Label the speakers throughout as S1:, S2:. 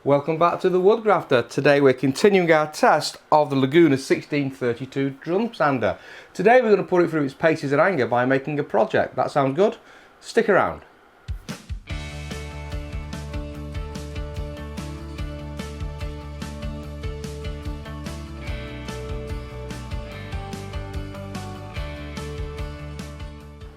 S1: Welcome back to the Woodgrafter. Today we're continuing our test of the Laguna 1632 drum sander. Today we're going to put it through its paces and anger by making a project. That sounds good? Stick around.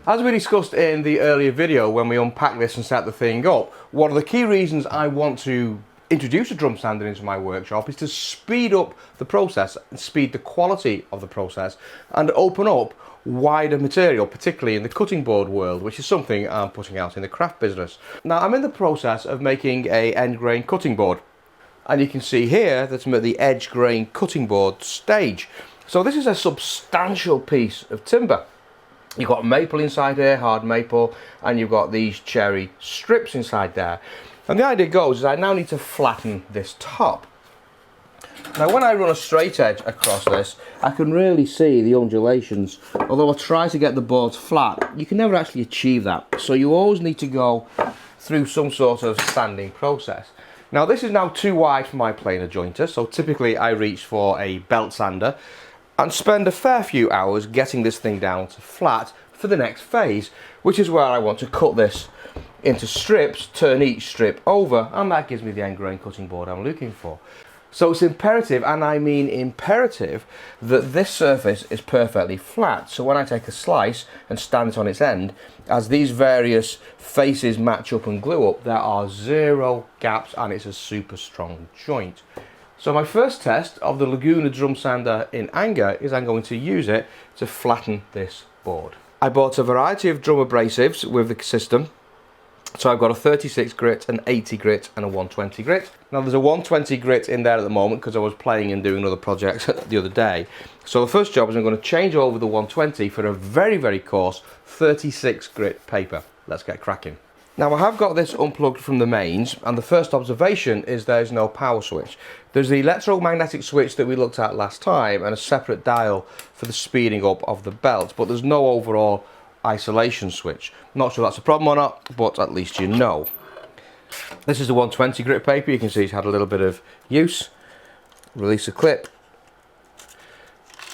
S1: As we discussed in the earlier video when we unpacked this and set the thing up, one of the key reasons I want to introduce a drum sander into my workshop is to speed up the process and speed the quality of the process and open up wider material, particularly in the cutting board world, which is something I'm putting out in the craft business. Now I'm in the process of making a end grain cutting board, and you can see here that I'm at the edge grain cutting board stage. So this is a substantial piece of timber. You've got maple inside here, hard maple, and you've got these cherry strips inside there. And the idea goes is I now need to flatten this top. Now when I run a straight edge across this, I can really see the undulations. Although I try to get the boards flat, you can never actually achieve that. So you always need to go through some sort of sanding process. Now this is now too wide for my planer jointer, so typically I reach for a belt sander and spend a fair few hours getting this thing down to flat for the next phase, which is where I want to cut this into strips, turn each strip over, and that gives me the end grain cutting board I'm looking for. So it's imperative, and I mean imperative, that this surface is perfectly flat. So when I take a slice and stand it on its end, as these various faces match up and glue up, there are zero gaps and it's a super strong joint. So my first test of the Laguna drum sander in anger is I'm going to use it to flatten this board. I bought a variety of drum abrasives with the system. So I've got a 36 grit, an 80 grit and a 120 grit. Now there's a 120 grit in there at the moment because I was playing and doing other projects the other day. So the first job is I'm going to change over the 120 for a very coarse 36 grit paper. Let's get cracking. Now I have got this unplugged from the mains, and the first observation is there's no power switch. There's the electromagnetic switch that we looked at last time and a separate dial for the speeding up of the belt, but there's no overall isolation switch. Not sure that's a problem or not, but at least you know. This is the 120 grit paper. You can see it's had a little bit of use. Release the clip,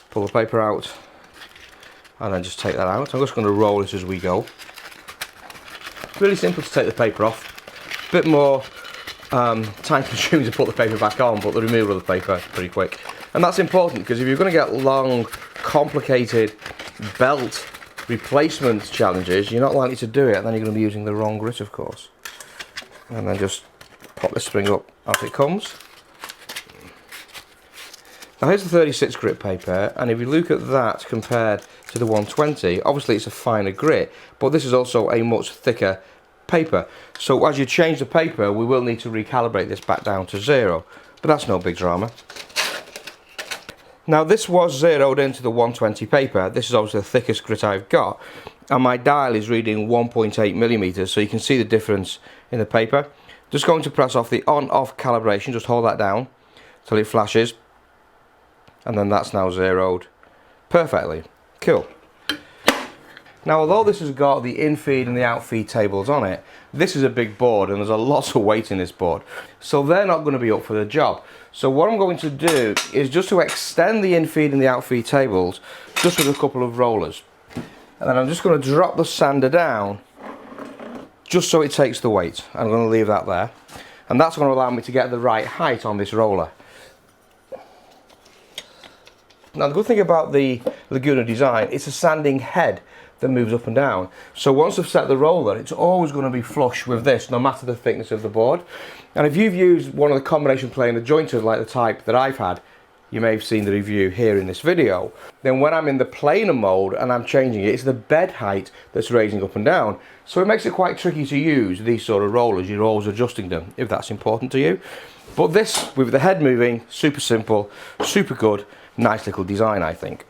S1: pull the paper out, and then just take that out. I'm just going to roll this as we go. Really simple to take the paper off. Bit more time consuming to put the paper back on, but the removal of the paper is pretty quick. And that's important because if you're going to get long, complicated belt replacement challenges, you're not likely to do it, and then you're going to be using the wrong grit, of course. And then just pop the spring up as it comes. Now here's the 36 grit paper, and if you look at that compared to the 120, obviously it's a finer grit, but this is also a much thicker paper. So as you change the paper, we will need to recalibrate this back down to 0, but that's no big drama. Now this was zeroed into the 120 paper. This is obviously the thickest grit I've got, and my dial is reading 1.8 millimeters, so you can see the difference in the paper. Just going to press off the on-off calibration, just hold that down till it flashes, and then that's now zeroed perfectly. Cool. Now although this has got the in-feed and the out-feed tables on it, this is a big board and there's a lot of weight in this board, so they're not going to be up for the job. So what I'm going to do is just to extend the in-feed and the out-feed tables just with a couple of rollers, and then I'm just going to drop the sander down just so it takes the weight. I'm going to leave that there, and that's going to allow me to get the right height on this roller. Now the good thing about the Laguna design, it's a sanding head that moves up and down. So once I've set the roller, it's always going to be flush with this, no matter the thickness of the board. And if you've used one of the combination planer jointers like the type that I've had, you may have seen the review here in this video, then when I'm in the planer mode and I'm changing it, it's the bed height that's raising up and down. So it makes it quite tricky to use these sort of rollers. You're always adjusting them if that's important to you. But this, with the head moving, super simple, super good, nice little design, I think.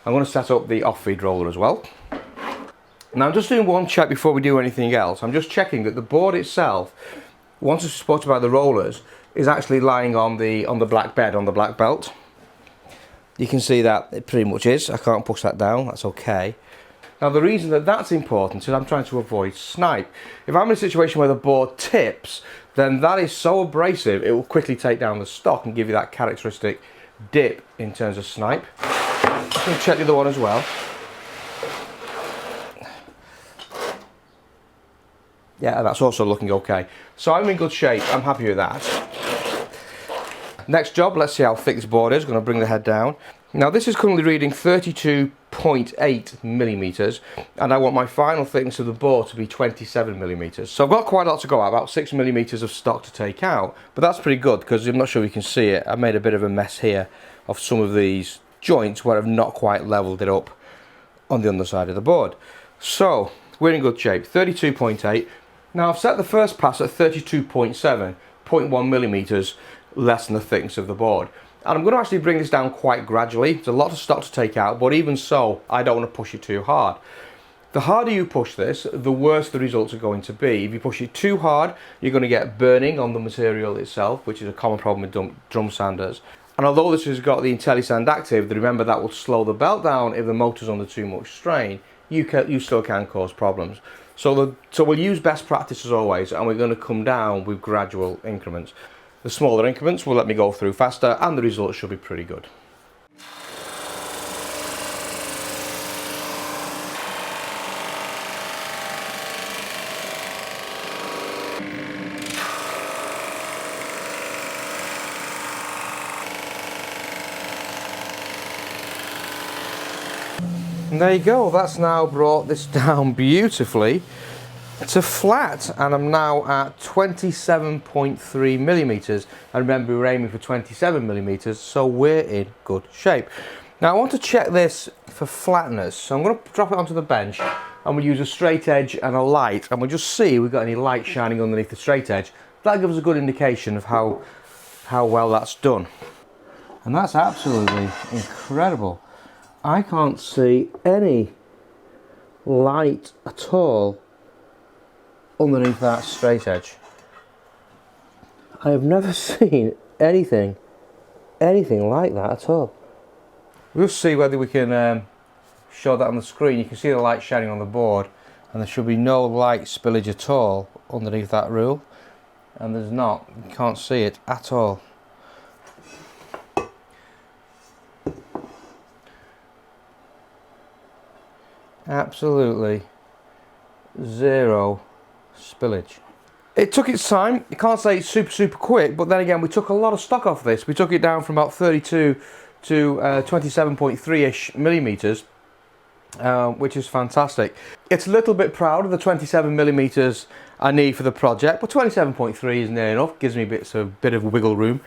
S1: I'm going to set up the off-feed roller as well. Now I'm just doing one check before we do anything else. I'm just checking that the board itself, once it's supported by the rollers, is actually lying on the black bed, on the black belt. You can see that it pretty much is. I can't push that down, that's okay. Now the reason that that's important is I'm trying to avoid snipe. If I'm in a situation where the board tips, then that is so abrasive it will quickly take down the stock and give you that characteristic dip in terms of snipe. I'm going to check the other one as well. Yeah, that's also looking okay. So I'm in good shape, I'm happy with that. Next job, let's see how thick this board is. I'm going to bring the head down. Now this is currently reading 32.8 millimeters, and I want my final thickness of the board to be 27 millimeters. So I've got quite a lot to go at, about 6 millimeters of stock to take out, but that's pretty good because I'm not sure you can see it. I've made a bit of a mess here of some of these joints where I've not quite leveled it up on the underside of the board. So we're in good shape, 32.8. Now I've set the first pass at 32.7, 0.1 millimeters less than the thickness of the board. And I'm going to actually bring this down quite gradually. There's a lot of stock to take out, but even so, I don't want to push it too hard. The harder you push this, the worse the results are going to be. If you push it too hard, you're going to get burning on the material itself, which is a common problem with drum sanders. And although this has got the IntelliSand Active, remember that will slow the belt down if the motor's under too much strain. You still can cause problems. So we'll use best practice as always, and we're going to come down with gradual increments. The smaller increments will let me go through faster, and the results should be pretty good. And there you go, that's now brought this down beautifully to flat, and I'm now at 27.3 millimeters, and remember we're aiming for 27 millimeters, so we're in good shape. Now I want to check this for flatness, so I'm going to drop it onto the bench and we'll use a straight edge and a light, and we'll just see if we've got any light shining underneath the straight edge. That'll give us a good indication of how well that's done. And that's absolutely incredible. I can't see any light at all underneath that straight edge. I have never seen anything like that at all. We'll see whether we can show that on the screen. You can see the light shining on the board, and there should be no light spillage at all underneath that rule, and there's not. You can't see it at all. Absolutely zero spillage. It took its time. You can't say it's super quick, but then again we took a lot of stock off this. We took it down from about 32 to 27.3-ish millimeters, which is fantastic. It's a little bit proud of the 27 millimeters I need for the project, but 27.3 is near enough. Gives me a bit of wiggle room.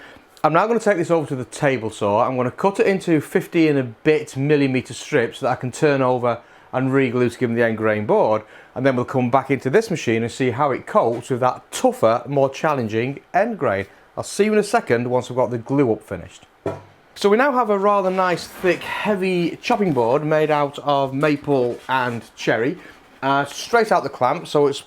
S1: I'm now going to take this over to the table saw. I'm going to cut it into 50 and a bit millimeter strips that I can turn over and re-glue to give them the end grain board, and then we'll come back into this machine and see how it copes with that tougher, more challenging end grain. I'll see you in a second once I've got the glue up finished. So we now have a rather nice, thick, heavy chopping board made out of maple and cherry, straight out the clamp, so it's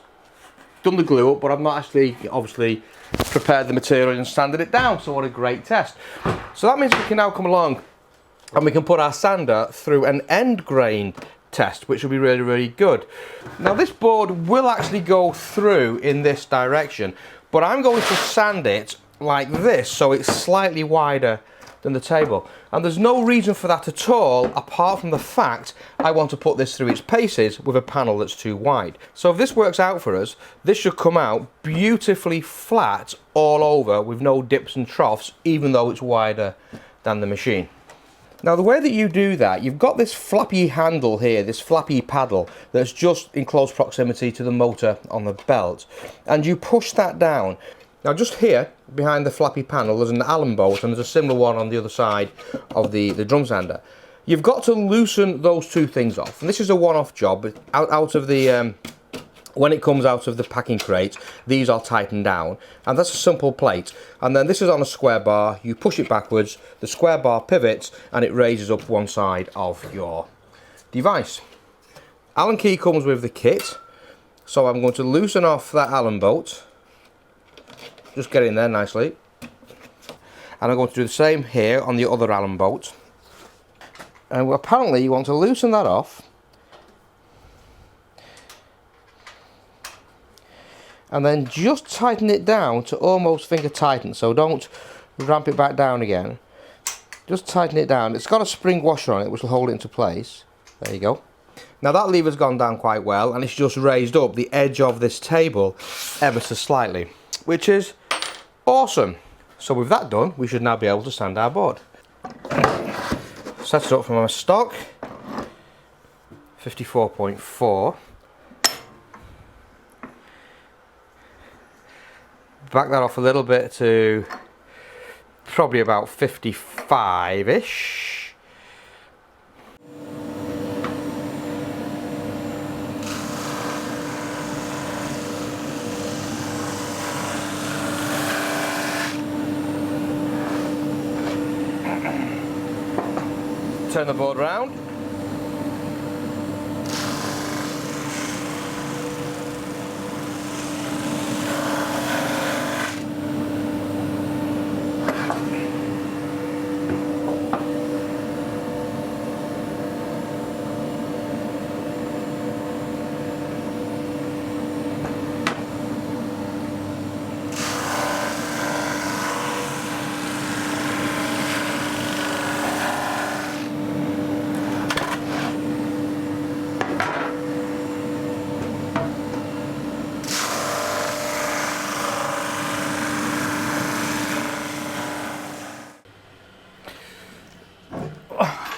S1: done the glue up, but I've not actually obviously prepared the material and sanded it down, so what a great test. So that means we can now come along and we can put our sander through an end grain test, which will be really good. Now this board will actually go through in this direction, but I'm going to sand it like this so it's slightly wider than the table, and there's no reason for that at all apart from the fact I want to put this through its paces with a panel that's too wide. So if this works out for us, this should come out beautifully flat all over with no dips and troughs, even though it's wider than the machine. Now the way that you do that, you've got this flappy handle here, this flappy paddle that's just in close proximity to the motor on the belt, and you push that down. Now just here, behind the flappy panel, there's an Allen bolt, and there's a similar one on the other side of the drum sander. You've got to loosen those two things off, and this is a one-off job. Out of the when it comes out of the packing crate, these are tightened down, and that's a simple plate. And then this is on a square bar. You push it backwards, the square bar pivots, and it raises up one side of your device. Allen key comes with the kit, so I'm going to loosen off that Allen bolt. Just get in there nicely, and I'm going to do the same here on the other Allen bolt. And apparently you want to loosen that off and then just tighten it down to almost finger tighten, so don't ramp it back down again. Just tighten it down. It's got a spring washer on it which will hold it into place. There you go. Now that lever's gone down quite well, and it's just raised up the edge of this table ever so slightly, which is awesome. So with that done, we should now be able to sand our board. Set it up from my stock, 54.4. Back that off a little bit to probably about 55-ish. Turn the board round.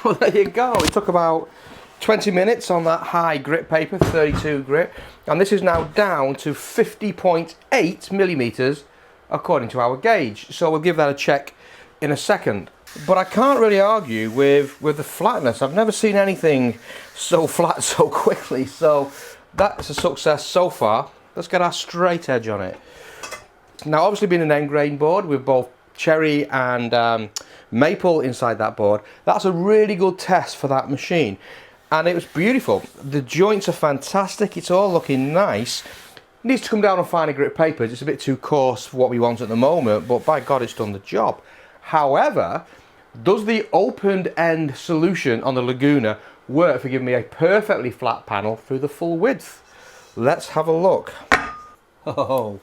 S1: Well, there you go. It took about 20 minutes on that high grit paper, 32 grit, and this is now down to 50.8 millimeters according to our gauge. So we'll give that a check in a second. But I can't really argue with the flatness. I've never seen anything so flat so quickly. So that's a success so far. Let's get our straight edge on it. Now, obviously, being an end grain board with both cherry and maple inside that board, that's a really good test for that machine, and it was beautiful. The joints are fantastic. It's all looking nice. It needs to come down on finer grit papers. It's a bit too coarse for what we want at the moment, but by God, it's done the job. However, does the opened end solution on the Laguna work for giving me a perfectly flat panel through the full width? Let's have a look. Oh.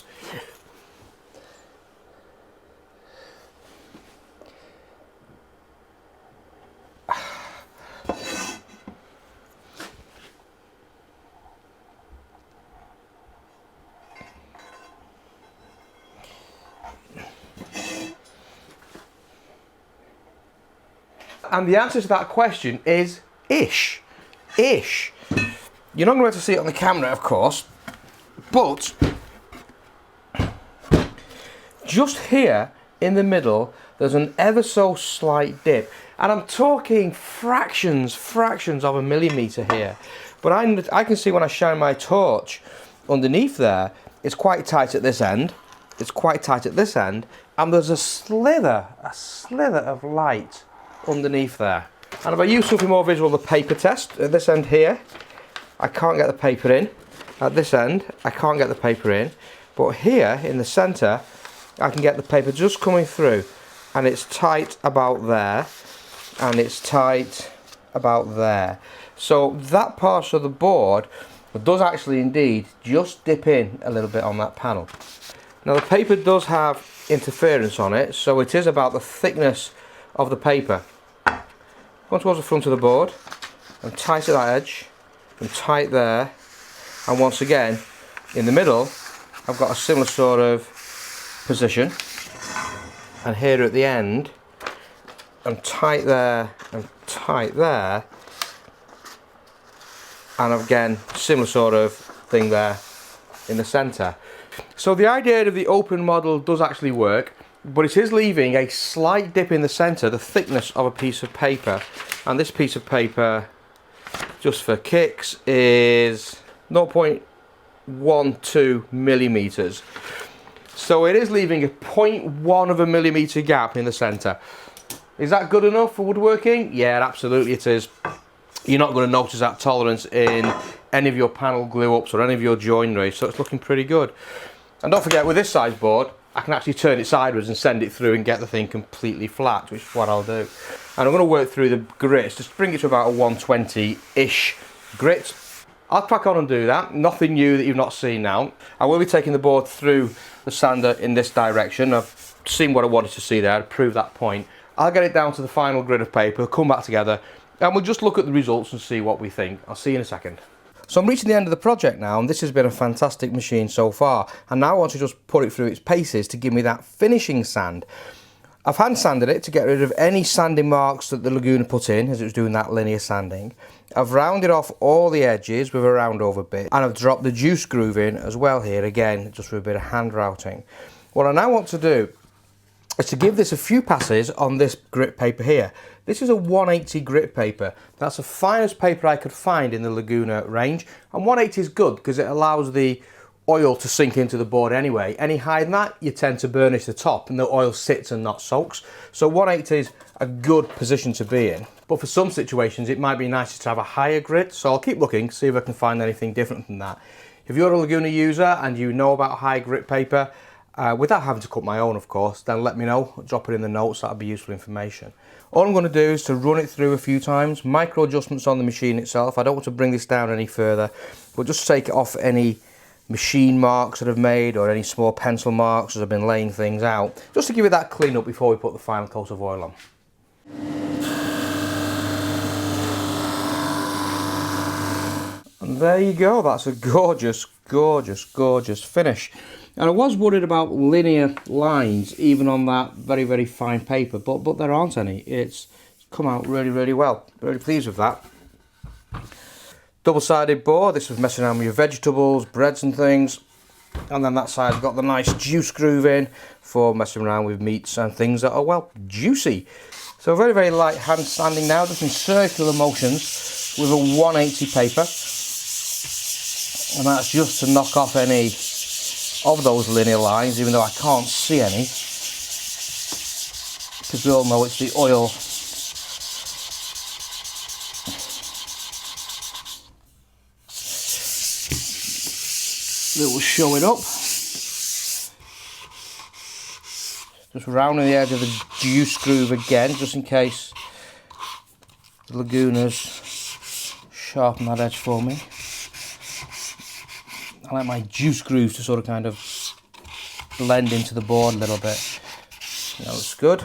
S1: And the answer to that question is ish. Ish. You're not going to be able to see it on the camera, of course, but just here in the middle, there's an ever so slight dip. And I'm talking fractions of a millimeter here. But I can see when I shine my torch underneath there, it's quite tight at this end. It's quite tight at this end. And there's a slither of light underneath there. And if I use something more visual, the paper test, at this end here, I can't get the paper in. At this end, I can't get the paper in. But here, in the centre, I can get the paper just coming through. And it's tight about there. And it's tight about there. So that part of the board does actually indeed just dip in a little bit on that panel. Now the paper does have interference on it, so it is about the thickness of the paper. Go towards the front of the board and tight at that edge and tight there, and once again in the middle I've got a similar sort of position, and here at the end I'm tight there and tight there, and again similar sort of thing there in the centre. So the idea of the open model does actually work, but it is leaving a slight dip in the centre, the thickness of a piece of paper. And this piece of paper, just for kicks, is 0.12 millimeters. So it is leaving a 0.1 of a millimeter gap in the centre. Is that good enough for woodworking? Yeah, absolutely it is. You're not going to notice that tolerance in any of your panel glue ups or any of your joinery, so it's looking pretty good. And don't forget, with this size board, I can actually turn it sideways and send it through and get the thing completely flat, which is what I'll do. And I'm going to work through the grits, just bring it to about a 120-ish grit. I'll crack on and do that. Nothing new that you've not seen now. I will be taking the board through the sander in this direction. I've seen what I wanted to see there to prove that point. I'll get it down to the final grid of paper, come back together, and we'll just look at the results and see what we think. I'll see you in a second. So I'm reaching the end of the project now, and this has been a fantastic machine so far. And now I want to just put it through its paces to give me that finishing sand. I've hand sanded it to get rid of any sanding marks that the Laguna put in as it was doing that linear sanding. I've rounded off all the edges with a round over bit, and I've dropped the juice groove in as well here, again, just for a bit of hand routing. What I now want to do is to give this a few passes on this grit paper here. This is a 180 grit paper. That's the finest paper I could find in the Laguna range, and 180 is good because it allows the oil to sink into the board anyway. Any higher than that, you tend to burnish the top and the oil sits and not soaks. So 180 is a good position to be in. But for some situations, it might be nicer to have a higher grit. So I'll keep looking, see if I can find anything different than that. If you're a Laguna user and you know about high grit paper, without having to cut my own, of course, then let me know. Drop it in the notes, that'll be useful information. All I'm going to do is to run it through a few times, micro adjustments on the machine itself. I don't want to bring this down any further, but just take it off any machine marks that I've made or any small pencil marks as I've been laying things out, just to give it that clean up before we put the final coat of oil on. And there you go, that's a gorgeous, gorgeous, gorgeous finish. And I was worried about linear lines even on that very, very fine paper, but there aren't any. It's come out really, really well. Very pleased with that. Double-sided board. This was messing around with your vegetables, breads and things. And then that side's got the nice juice groove in for messing around with meats and things that are, well, juicy. So very, very light hand sanding now, just in circular motions with a 180 paper. And that's just to knock off any of those linear lines, even though I can't see any, because we all know it's the oil that will show it up. Just rounding the edge of the juice groove again, just in case the Laguna's sharpen that edge for me. I like my juice grooves to sort of kind of blend into the board a little bit. That looks good.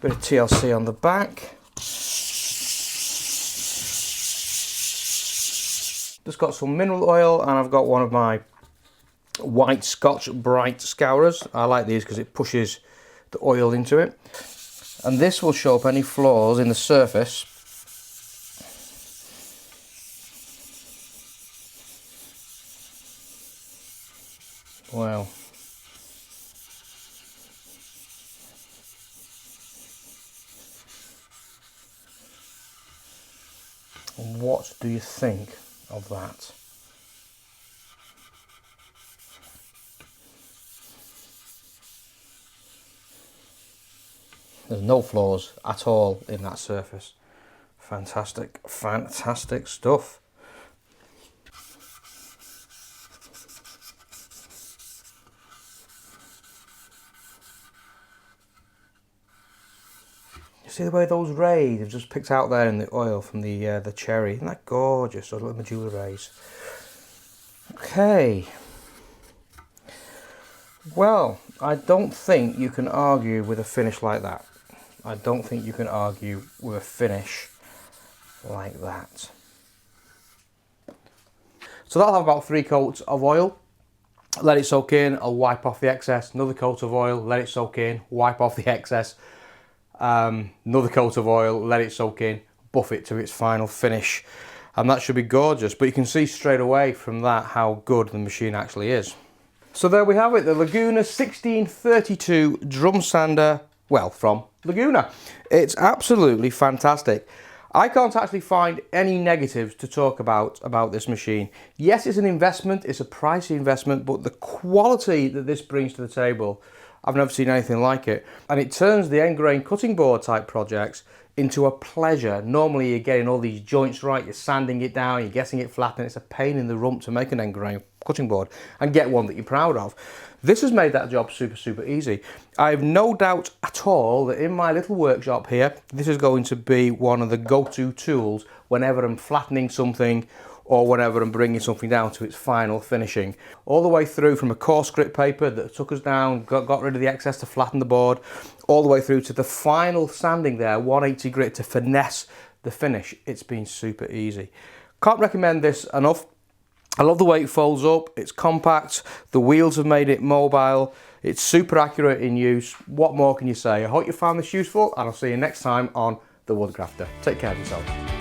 S1: Bit of TLC on the back. Just got some mineral oil, and I've got one of my white Scotch Bright scourers. I like these because it pushes the oil into it. And this will show up any flaws in the surface. Wow. What do you think of that? There's no flaws at all in that surface. Fantastic, fantastic stuff. See the way those rays have just picked out there in the oil from the cherry? Isn't that gorgeous? Those little medulla rays. Okay. Well, I don't think you can argue with a finish like that. I don't think you can argue with a finish like that. So that'll have about 3 coats of oil. Let it soak in, I'll wipe off the excess. Another coat of oil, let it soak in, wipe off the excess. Another coat of oil, let it soak in, buff it to its final finish, and that should be gorgeous. But you can see straight away from that how good the machine actually is. So there we have it, the Laguna 1632 drum sander, well, from Laguna. It's absolutely fantastic. I can't actually find any negatives to talk about this machine. Yes, it's an investment, it's a pricey investment, but the quality that this brings to the table, I've never seen anything like it. And it turns the end grain cutting board type projects into a pleasure. Normally you're getting all these joints right, you're sanding it down, you're getting it flat, and it's a pain in the rump to make an end grain cutting board and get one that you're proud of. This has made that job super easy. I have no doubt at all that in my little workshop here, this is going to be one of the go-to tools whenever I'm flattening something or whenever I'm bringing something down to its final finishing. All the way through from a coarse grit paper that took us down, got rid of the excess to flatten the board, all the way through to the final sanding there, 180 grit to finesse the finish. It's been super easy. Can't recommend this enough. I love the way it folds up, it's compact, the wheels have made it mobile, it's super accurate in use. What more can you say? I hope you found this useful and I'll see you next time on the Woodgrafter. Take care of yourself.